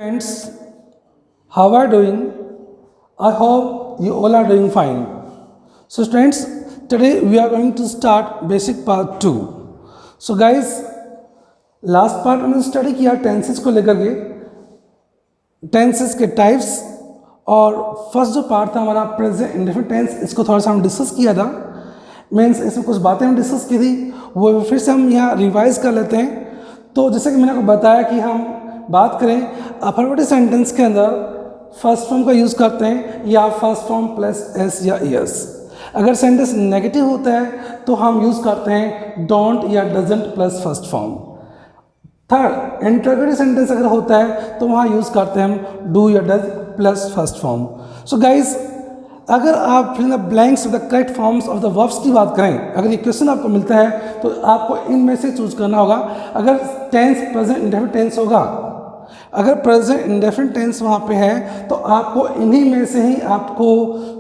Friends, how are you doing? I hope you all are doing fine. So students, today we are going to start basic part 2. So guys, last part में study किया tenses को लेकर के, tenses के types, और first जो part था हमारा प्रेजेंट इंडेफिनिट टेंस, इसको थोड़ा सा हम डिस्कस किया था। मीन्स इसमें कुछ बातें हम डिस्कस की थी, वो फिर से हम यहाँ रिवाइज कर लेते हैं। तो जैसे कि मैंने आपको बताया कि हम बात करें अफर्मेटिव सेंटेंस के अंदर फर्स्ट फॉर्म का यूज़ करते हैं या फर्स्ट फॉर्म प्लस एस या एस। अगर सेंटेंस नेगेटिव होता है तो हम यूज़ करते हैं डोंट या doesn't plus first form. Third, interrogative sentence अगर होता है तो वहाँ यूज़ करते हैं हम डू या does plus first form. So guys, अगर आप fill the blanks with the correct forms of the verbs की बात करें, अगर ये क्वेश्चन आपको मिलता है तो आपको इनमें से चूज करना होगा। अगर टेंस प्रेजेंट इंडेफिनिट टेंस होगा, अगर प्रेजेंट इंडेफिनिट टेंस वहाँ पे है तो आपको इन्हीं में से ही आपको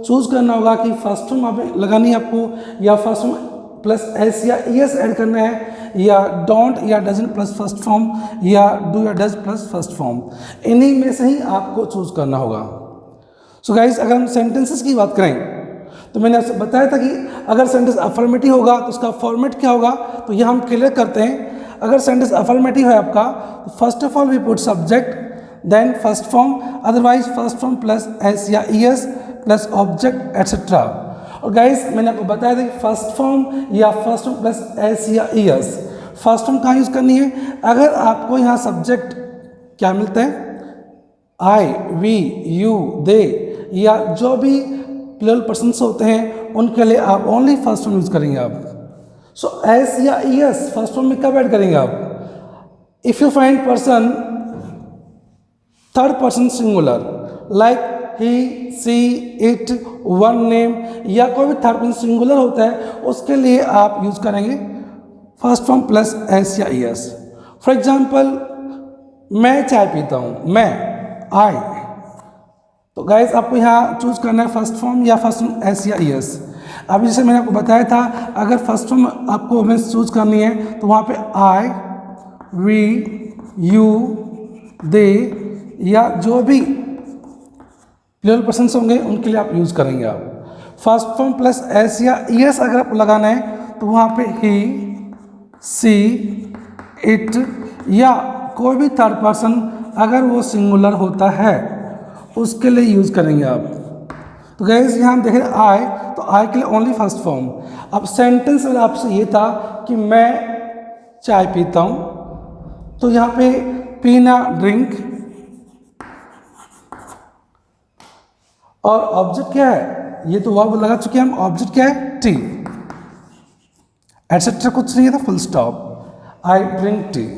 चूज करना होगा कि फर्स्ट फॉर्म आप लगानी है आपको, या फर्स्ट फॉर्म प्लस एस या एस ऐड करना है, या डोंट या डजंट प्लस फर्स्ट फॉर्म, या डू या डज प्लस फर्स्ट फॉर्म। इन्हीं में से ही आपको चूज करना होगा। सो गाइस, अगर हम सेंटेंसेस की बात करें तो मैंने आपसे बताया था कि अगर सेंटेंस अफर्मेटिव होगा तो उसका फॉर्मेट क्या होगा, तो यह हम क्लियर करते हैं। अगर सेंटेंस अफर्मेटिव है आपका तो first of all we put subject then first form, otherwise first form plus S या एस प्लस ऑब्जेक्ट एटसेट्रा। और गाइस, मैंने आपको बताया था कि फर्स्ट फॉर्म या फर्स्ट फॉर्म प्लस एस या एस, फर्स्ट फॉर्म कहाँ यूज़ करनी है। अगर आपको यहाँ सब्जेक्ट क्या मिलता है, आई, वी, यू, दे, या जो भी प्लूरल पर्सन्स होते हैं उनके लिए आप ओनली फर्स्ट फॉर्म यूज़ करेंगे आप। सो एस या एस फर्स्ट फॉर्म में कब ऐड करेंगे आप, if you find person third person singular like he, she, it, one name, या कोई भी थर्ड पर्सन सिंगुलर होता है उसके लिए आप यूज़ करेंगे फर्स्ट फॉर्म प्लस एस या एस। फॉर एग्जाम्पल, मैं चाय पीता हूँ, मैं, आई, तो गाइस आपको यहाँ चूज करना है फर्स्ट फॉर्म या फर्स्ट फॉर्म एस या एस। अभी जैसे मैंने आपको बताया था, अगर फर्स्ट फॉर्म आपको हमें चूज करनी है तो वहाँ पे आई, वी, यू, दे, या जो भी प्लूरल पर्सन्स होंगे उनके लिए आप यूज़ करेंगे आप। फर्स्ट फॉर्म प्लस एस या एस अगर आपको लगाना है तो वहाँ पे ही, सी, इट, या कोई भी थर्ड पर्सन अगर वो सिंगुलर होता है उसके लिए यूज़ करेंगे आप। तो गाइस, यहाँ हम देख रहे हैं आई, तो आई के लिए ओनली फर्स्ट फॉर्म। अब सेंटेंस अगर आपसे ये था कि मैं चाय पीता हूँ, तो यहाँ पे पीना ड्रिंक, और ऑब्जेक्ट क्या है, ये तो वर्ब लगा चुके हैं हम, ऑब्जेक्ट क्या है, टी, एटसेट्रा कुछ नहीं है, था full stop, I drink tea.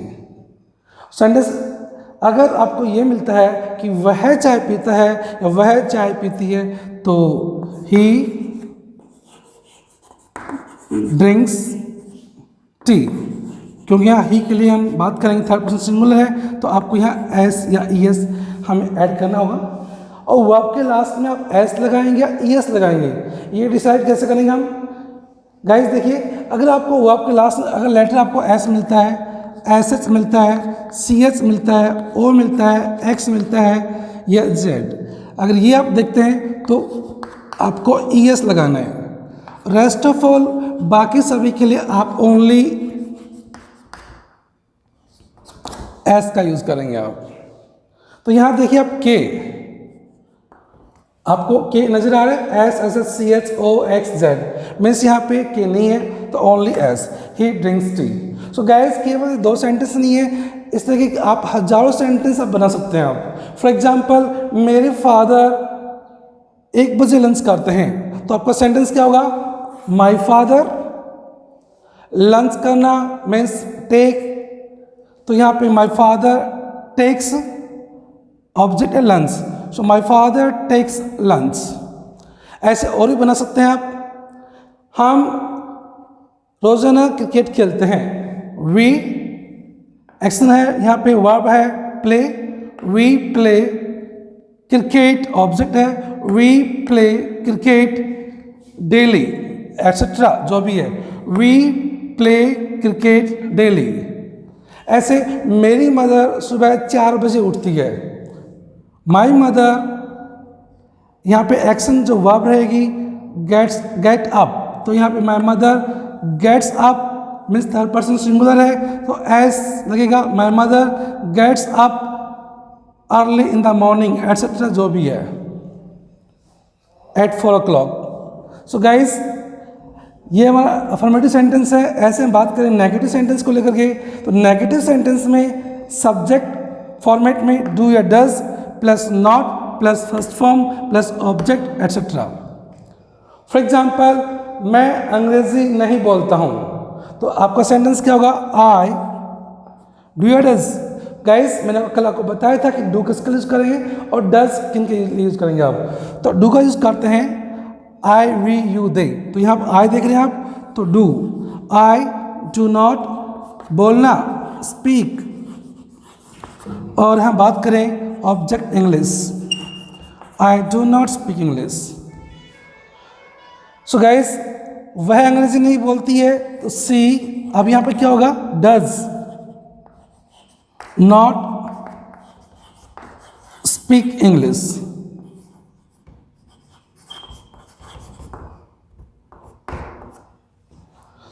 Sentence अगर आपको ये मिलता है कि वह चाय पीता है या वह चाय पीती है, तो ही ड्रिंक्स टी, क्योंकि यहाँ ही के लिए हम बात करेंगे थर्ड पर्सन सिंगुलर है, तो आपको यहाँ एस या एस हमें ऐड करना होगा। और वर्ब के लास्ट में आप एस लगाएंगे या एस लगाएंगे, ये डिसाइड कैसे करेंगे हम। गाइस देखिए, अगर आपको वर्ब के लास्ट में अगर लेटर आपको एस मिलता है, एस एच मिलता है, सी एच मिलता है, ओ मिलता है, एक्स मिलता है, या जेड, अगर ये आप देखते हैं तो आपको ई एस लगाना है। रेस्ट ऑफ ऑल बाकी सभी के लिए आप ओनली एस का यूज़ करेंगे आप। तो यहाँ देखिए आप के, आपको के नजर आ रहा है, S S H C H O X Z, means यहाँ पे के नहीं है तो only S, he drinks tea. So guys, केवल दो सेंटेंस नहीं है, इस तरह के आप हजारों सेंटेंस आप बना सकते हैं आप। फॉर एग्जाम्पल, मेरे फादर 1 बजे लंच करते हैं, तो आपका सेंटेंस क्या होगा, माई फादर लंच करना मीन्स टेक, तो यहाँ पे माई फादर टेक्स, ऑब्जेक्ट है lunch, so my father takes lunch. ऐसे और भी बना सकते हैं आप। हम रोजाना क्रिकेट खेलते हैं, वी एक्शन है, यहाँ पे वर्ब है play, we play cricket, object है, we play cricket daily etcetera, जो भी है, वी प्ले क्रिकेट डेली। ऐसे मेरी मदर सुबह 4 बजे उठती है, माई मदर, यहाँ पे एक्शन जो वर्ब रहेगी गेट अप, तो यहाँ पे my mother gets up means third person singular है तो एस लगेगा। My mother gets up early in the morning etcetera जो भी है एट 4 o'clock। सो गाइज ये हमारा अफर्मेटिव सेंटेंस है। ऐसे हम बात करें नेगेटिव सेंटेंस को लेकर के, तो नेगेटिव सेंटेंस में सब्जेक्ट फॉर्मेट में डू या does plus not plus first form plus object etcetera. For example मैं अंग्रेजी नहीं बोलता हूँ, तो आपका सेंटेंस क्या होगा? आई डू या डज। गाइस मैंने कल आपको बताया था कि डू किसके लिए यूज करेंगे और डज किन के लिए यूज करेंगे आप। तो डू का यूज करते हैं आई वी यू दे, तो यहाँ पर आई देख रहे हैं आप, तो डू। आई डू नॉट बोलना स्पीक, और हम बात करें object English, I do not speak English. So guys वह अंग्रेजी नहीं बोलती है, तो सी अब यहाँ पर क्या होगा? Does not speak English.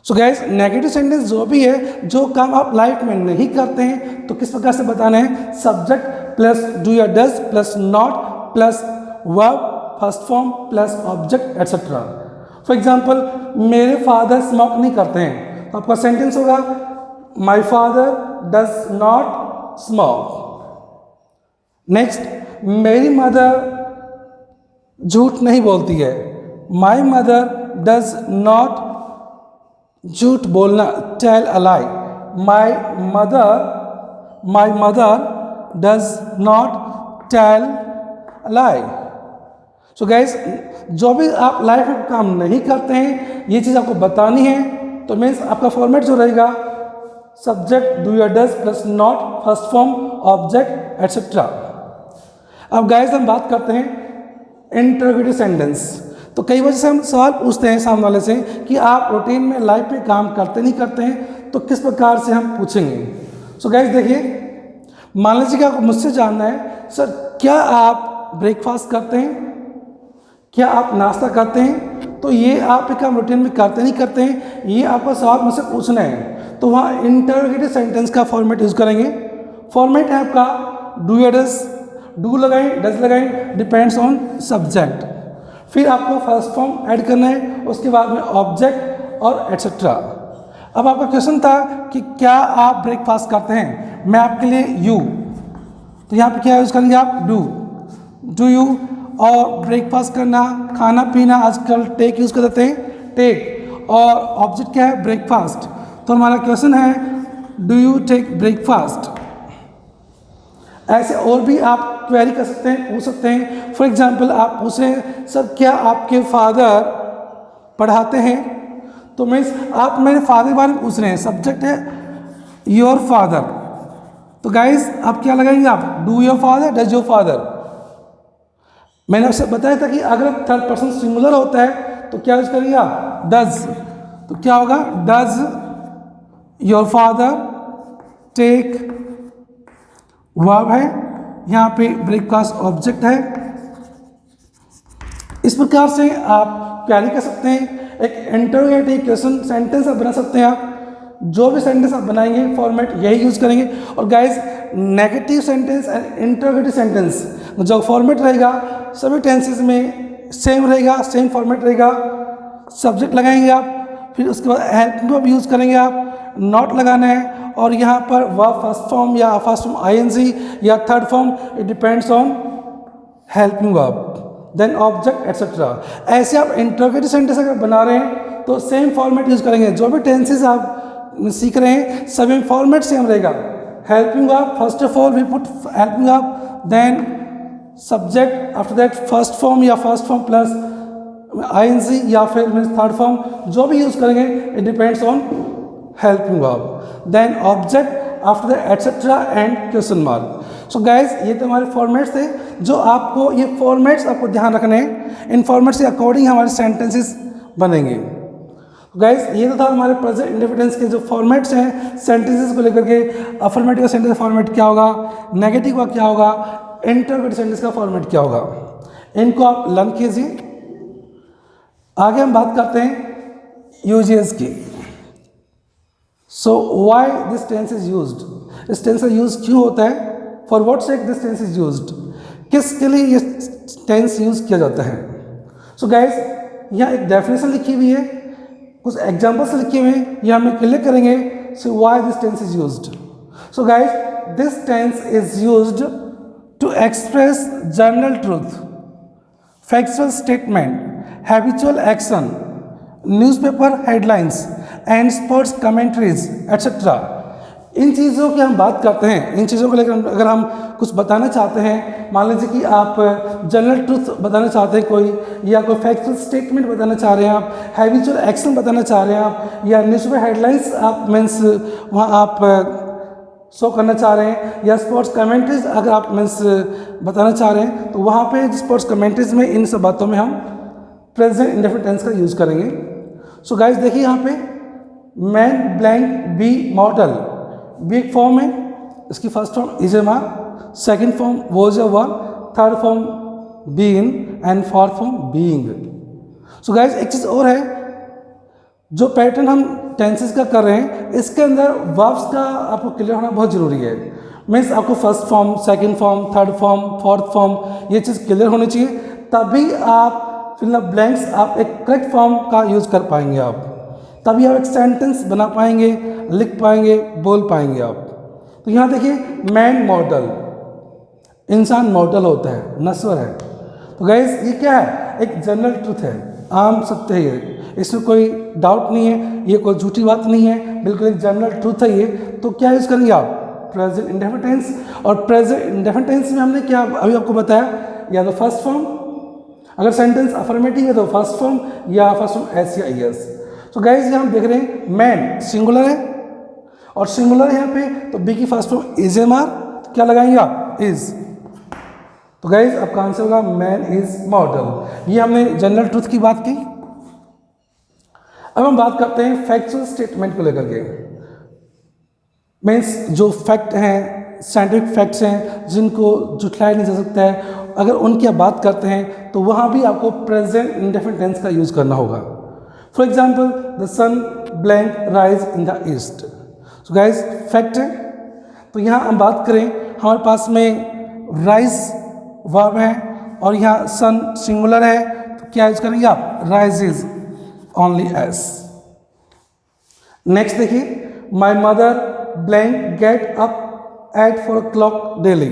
So guys negative sentence जो भी है, जो काम आप लाइफ में नहीं करते हैं, तो किस प्रकार से बताना है? सब्जेक्ट प्लस डू या does plus not plus verb first form plus object etcetera. For example मेरे फादर स्मोक नहीं करते हैं, तो आपका सेंटेंस होगा my father does not smoke. Next मेरी मदर झूठ नहीं बोलती है, माई मदर डज नॉट झूठ बोलना tell a lie, my mother does not tell a lie. So guys जो भी आप लाइफ में काम नहीं करते हैं, ये चीज़ आपको बतानी है, तो मीन्स आपका फॉर्मेट जो रहेगा सब्जेक्ट डू या does plus not first form object etcetera. अब गाइस हम बात करते हैं इंटरोगेटिव सेंटेंस। तो कई वजह से हम सवाल पूछते हैं सामने वाले से कि आप रूटीन में लाइफ में काम करते नहीं करते हैं, तो किस प्रकार से हम पूछेंगे। सो गाइस देखिए, मान लीजिए कि आपको मुझसे जानना है सर क्या आप ब्रेकफास्ट करते हैं, क्या आप नाश्ता करते हैं, तो ये आप काम रूटीन में करते नहीं करते हैं, ये आपका सवाल मुझसे पूछना है। तो वहाँ इंटरोगेटिव सेंटेंस का फॉर्मेट यूज़ करेंगे। फॉर्मेट है आपका डू या डज, डू लगाएं डज लगाएं डिपेंड्स ऑन सब्जेक्ट, फिर आपको फर्स्ट फॉर्म ऐड करना है, उसके बाद में ऑब्जेक्ट और एटसेट्रा। अब आपका क्वेश्चन था कि क्या आप ब्रेकफास्ट करते हैं, मैं आपके लिए यू, तो यहाँ पे क्या यूज़ करेंगे आप? Do you. और ब्रेकफास्ट करना खाना पीना आजकल टेक यूज़ कर देते हैं, टेक, और ऑब्जेक्ट क्या है? ब्रेकफास्ट। तो हमारा क्वेश्चन है डू यू टेक ब्रेकफास्ट। ऐसे और भी आप क्वेरी कर सकते हैं, पूछ सकते हैं। फॉर एग्जाम्पल आप पूछ रहे हैं सर क्या आपके फादर पढ़ाते हैं, तो मीन्स आप मेरे फादर के बारे में पूछ रहे हैं, सब्जेक्ट है योर फादर। तो गाइज आप क्या लगाएंगे? आप do your father does your father. मैंने आपसे बताया था कि अगर थर्ड पर्सन सिंगुलर होता है तो क्या यूज करेंगे आप? डज। तो क्या होगा? Does your father take, verb है, यहाँ पे ब्रेकफास्ट ऑब्जेक्ट है। इस प्रकार से आप क्वेरी कर सकते हैं, एक इंटरोगेटिव क्वेश्चन सेंटेंस आप बना सकते हैं। आप जो भी सेंटेंस आप बनाएंगे फॉर्मेट यही यूज करेंगे। और guys negative sentence and interrogative sentence जो फॉर्मेट रहेगा सभी टेंसेस में सेम रहेगा, सेम फॉर्मेट रहेगा। सब्जेक्ट लगाएंगे आप, फिर उसके बाद हेल्प वर्ब यूज़ करेंगे आप, नॉट लगाना है, और यहाँ पर वर्ब फर्स्ट फॉर्म या फर्स्ट फॉर्म आईएनजी या third form, it depends on helping verb, then object etcetera. ऐसे आप इंटरोगेटिव सेंटेंस अगर बना रहे हैं तो सेम फॉर्मेट यूज़ करेंगे। जो भी टेंसेस आप सीख रहे हैं सभी फॉर्मेट सेम रहेगा। Helping verb first of all we put helping verb, then subject, after that first form या फर्स्ट फॉर्म प्लस आईएनजी या फिर मीन्स थर्ड फॉर्म, जो भी यूज़ करेंगे it depends on helping verb, then object, after that etcetera and question mark. So guys ये तो हमारे formats थे, जो आपको ये फॉर्मेट्स आपको ध्यान रखने हैं। इन फॉर्मेट्स के अकॉर्डिंग हमारे सेंटेंसेस बनेंगे। गाइज ये तो था हमारे प्रेजेंट इंडेफिनिट्स के जो फॉर्मेट्स हैं सेंटेंसेस को लेकर के। अफर्मेटिव सेंटेंस फॉर्मेट क्या होगा, नेगेटिव का क्या होगा, इंटरोगेटिव सेंटेंस का फॉर्मेट क्या होगा, इनको आप लर्न कीजिए। आगे हम बात करते हैं यूजेस की। So why this tense is used, इस टेंस का यूज क्यों होता है, for what sake this tense is used, किसके लिए ये टेंस यूज किया जाता है। सो गाइस यहाँ एक डेफिनेशन लिखी हुई है, कुछ एग्जाम्पल्स लिखे हुए हैं, ये हम क्लियर करेंगे। So why this tense is used. So guys this tense is used to express general truth, factual statement, habitual action, newspaper headlines and sports commentaries etcetera. इन चीज़ों की हम बात करते हैं, इन चीज़ों को लेकर अगर हम कुछ बताना चाहते हैं, मान लीजिए कि आप जनरल ट्रूथ बताना चाहते हैं कोई, या कोई फैक्चुअल स्टेटमेंट बताना चाह रहे हैं आप, हैबिचुअल एक्शन बताना चाह रहे हैं आप, या न्यूज़पेपर हेडलाइंस आप मीन्स वहाँ आप शो करना चाह रहे हैं, या स्पोर्ट्स कमेंट्रीज अगर आप मीन्स बताना चाह रहे हैं, तो वहाँ पे स्पोर्ट्स कमेंट्रीज में इन सब बातों में हम प्रेजेंट इंडेफिनिट टेंस का यूज़ करेंगे। सो गाइस देखिए यहाँ पे man blank be modal, be एक फॉर्म है, इसकी first form is am are, second form was a were, third form been and fourth form being. So guys एक चीज़ और है, जो पैटर्न हम टेंसेस का कर रहे हैं इसके अंदर वर्ब्स का आपको क्लियर होना बहुत ज़रूरी है। मीन्स आपको first form, second form, third form, fourth form ये चीज़ क्लियर होनी चाहिए, तभी आप फिल द ब्लैंक्स आप एक करेक्ट फॉर्म का यूज़ कर पाएंगे, आप तभी आप एक सेंटेंस बना पाएंगे, लिख पाएंगे, बोल पाएंगे आप। तो यहाँ देखिए मैन मॉडल, इंसान मॉडल होता है, नश्वर है। तो गाइस ये क्या है, एक जनरल ट्रूथ है, आम सत्य है ये, इसमें कोई डाउट नहीं है, ये कोई झूठी बात नहीं है, बिल्कुल एक जनरल ट्रूथ है ये। तो क्या यूज़ करेंगे आप, प्रेजेंट इंडेफिनिट टेंस। और प्रेजेंट इंडेफिनिट टेंस में हमने क्या अभी आपको बताया, या तो फर्स्ट फॉर्म, अगर सेंटेंस अफर्मेटिव है तो फर्स्ट फॉर्म, या फर्स्ट फॉर्म एस या एस। तो गाइस यहाँ हम देख रहे हैं मैन सिंगुलर है और सिंगुलर है यहाँ पे, तो बी की first form is am are, क्या लगाएंगे आप, इज। तो गाइस आपका आंसर होगा मैन इज मॉडल। ये हमने जनरल ट्रूथ की बात की। अब हम बात करते हैं फैक्चुअल स्टेटमेंट को लेकर के। मीन्स जो फैक्ट हैं, साइंटिफिक फैक्ट्स हैं जिनको जुटलाया नहीं जा सकता है, अगर उनकी आप बात करते हैं तो वहाँ भी आपको प्रेजेंट इंडेफिनिट टेंस का यूज़ करना होगा। For example the sun blank rise in the east. So guys fact है, तो यहाँ हम बात करें हमारे पास में राइज वर्ब है और यहाँ सन सिंगुलर है, तो क्या यूज करेंगे आप, rise is only S. Next देखिए my mother blank get up at 4 o'clock daily.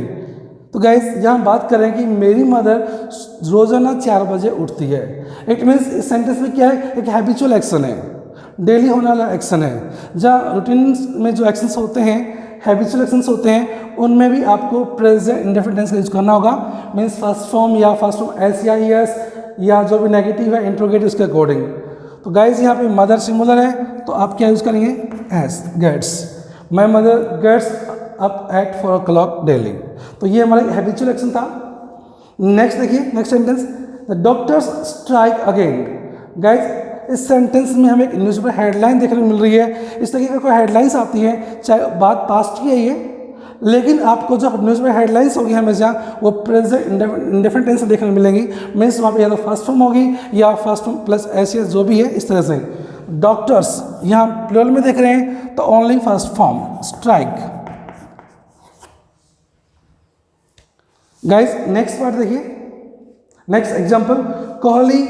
तो गाइज यहाँ बात करें कि मेरी मदर रोजाना 4 बजे उठती है। इट मीन्स इस सेंटेंस में क्या है, एक हैबिचुअल एक्शन है, डेली होने वाला एक्शन है। जहाँ रूटीन में जो एक्शंस होते हैं, हैबिचुअल एक्शंस होते हैं, उनमें भी आपको प्रेजेंट इंडेफिनिट टेंस का यूज करना होगा। मीन्स फर्स्ट फॉर्म या फर्स्ट फॉर्म एस या एस, या जो भी नेगेटिव है इंट्रोगेटिव उसके अकॉर्डिंग। तो गाइज यहाँ पे मदर सिंगुलर है, तो आप क्या यूज करेंगे, S, gets. My mother gets up at 4 o'clock daily. तो ये हमारा हैबिचुअल एक्शन था। नेक्स्ट देखिए, next sentence, the doctors strike again. Guys इस सेंटेंस में हमें एक न्यूज़पेपर हेडलाइन देखने को मिल रही है। इस तरीके की कोई हेडलाइंस आती हैं, चाहे बात पास्ट की है ये, लेकिन आपको जो न्यूज़पेपर हेडलाइंस होगी हमेशा वो प्रेजेंट इंडेफिनिट टेंस में देखने को मिलेंगी। मीन्स वहाँ पे या तो फर्स्ट फॉर्म होगी या फर्स्ट फॉर्म प्लस एस जो भी है, इस तरह से। डॉक्टर्स यहाँ प्लूरल में देख रहे हैं तो only first form strike. Guys next part देखिए, next example, Kohli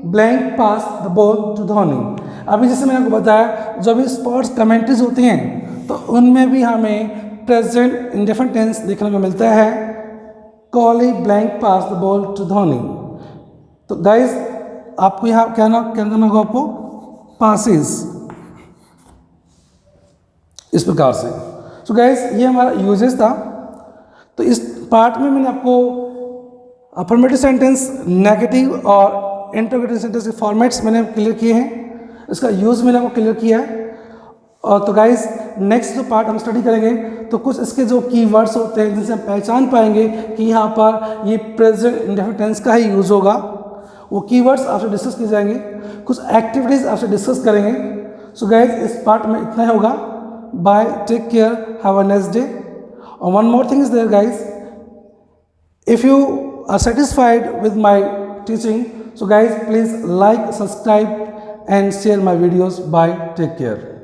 blank pass the ball to Dhoni. अभी जैसे मैंने आपको बताया, जो भी स्पोर्ट्स कमेंट्रीज होती हैं तो उनमें भी हमें प्रेजेंट इंडेफिनिट टेंस देखने को मिलता है, Kohli blank pass the ball to Dhoni. तो गाइस आपको यहाँ क्या करना होगा, आपको पासिस, इस प्रकार से। सो गाइस ये हमारा यूजेस था। तो इस पार्ट में मैंने आपको अफर्मेटिव सेंटेंस, नेगेटिव और इंटरोगेटिव सेंटेंस के फॉर्मेट्स मैंने क्लियर किए हैं, इसका यूज़ मैंने आपको क्लियर किया है। और तो गाइस नेक्स्ट जो पार्ट हम स्टडी करेंगे तो कुछ इसके जो कीवर्ड्स होते हैं जिनसे हम पहचान पाएंगे कि यहाँ पर ये प्रेजेंट इंडेफिनिट टेंस का ही यूज़ होगा, वो कीवर्ड्स आपसे डिस्कस किए जाएंगे, कुछ एक्टिविटीज़ आपसे डिस्कस करेंगे। सो गाइस इस पार्ट में इतना ही होगा। Bye, take care, have a nice day. और one more thing is there guys, If you are satisfied with my teaching, so guys, please like, subscribe and share my videos. Bye, take care.